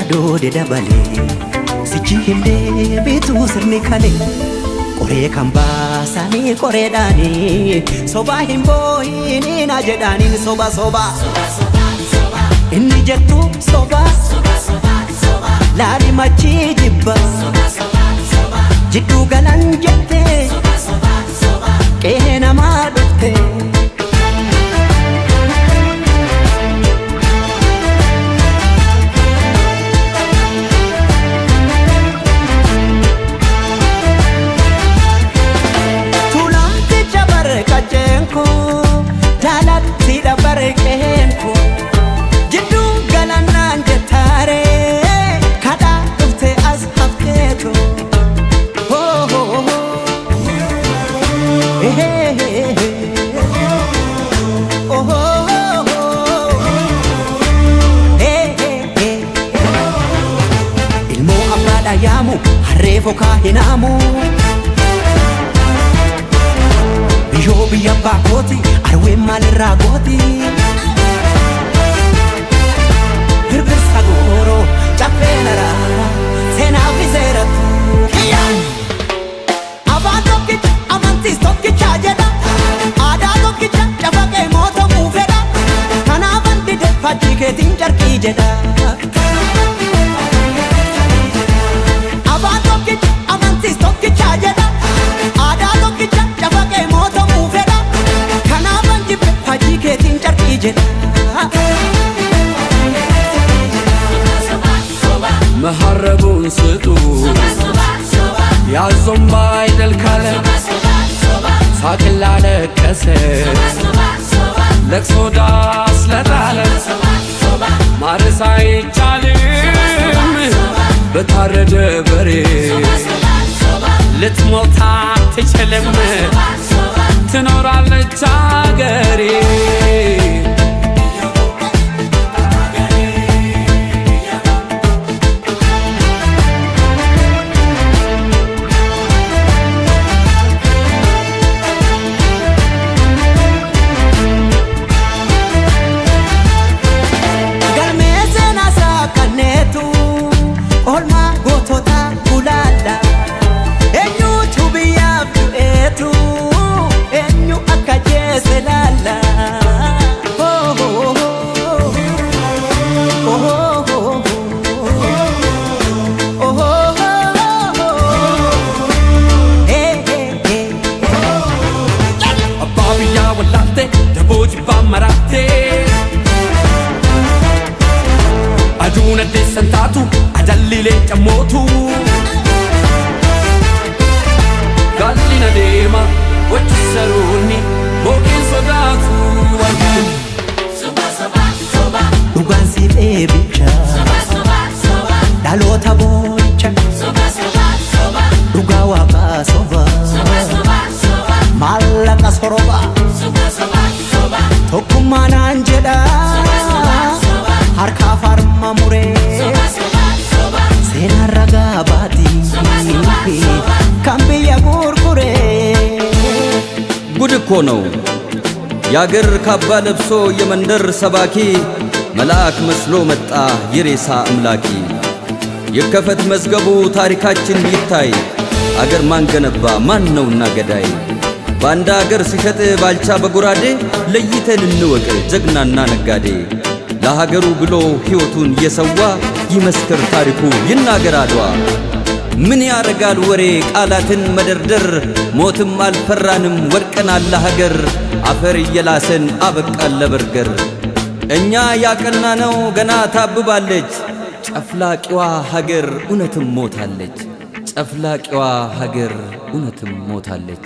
yaadoo deddabalee sichi himdee bituu sirni kalee qoree kan baasanii qoreedhaanii sobaa hin boo'inii na jedhaaniin soba soba inni jettu soba laali machii jibba jidduu galan jettee qe'ee namaa dhuftee yaamu harree fokaa hinaamu biyyoo biyya baakooti arween maalirraa gooti birbirsa gooroo caffee naraa seenaa fi seeratti afaan tokkicha amantiis tokkichaa jedha aadaa tokkicha cafaqee mootamuu fedha kanaafan dide fakkii keetiin carqii jedha መሐረቡን ስጡ ያዞም ባይደል ካለ ሳቅላ ለቀሰ ለቅሶ ዳስ ለጣለ ማረስ አይቻልም በታረደ በሬ ልትሞት አትችልም ትኖራለች አገሬ aduna desantatu adallile camotu gallina deema wachisaruni boqin sodatu wargun soba soba soba dhugaan si dheebicha soba soba soba dhaloota booricha soba soba soba dhugaa waaqaa soba soba soba soba maallaqa soroba soba soba soba tokkummaa naan jedha harka farma muree seenaa ragaa baati kan biyya gurguree ጉድ እኮ ነው ያገር ካባ ለብሶ የመንደር ሰባኪ መልአክ መስሎ መጣ የሬሳ አምላኪ የከፈት መዝገቡ ታሪካችን ይታይ አገር ማን ገነባ ማን ነውና ገዳይ ባንዳ አገር ሲሸጥ ባልቻ በጉራዴ ለይተን እንወቅ ጀግናና ነጋዴ ለሀገሩ ብሎ ሕይወቱን የሰዋ ይመስክር ታሪኩ ይናገር አድዋ ምን ያረጋል ወሬ ቃላትን መደርደር ሞትም አልፈራንም ወድቀናል ለሀገር አፈር እየላሰን አበቃል ለበርገር እኛ ያቀናነው ገና ታብባለች ጨፍላቂዋ ሀገር እውነትም ሞታለች ጨፍላቂዋ ሀገር እውነትም ሞታለች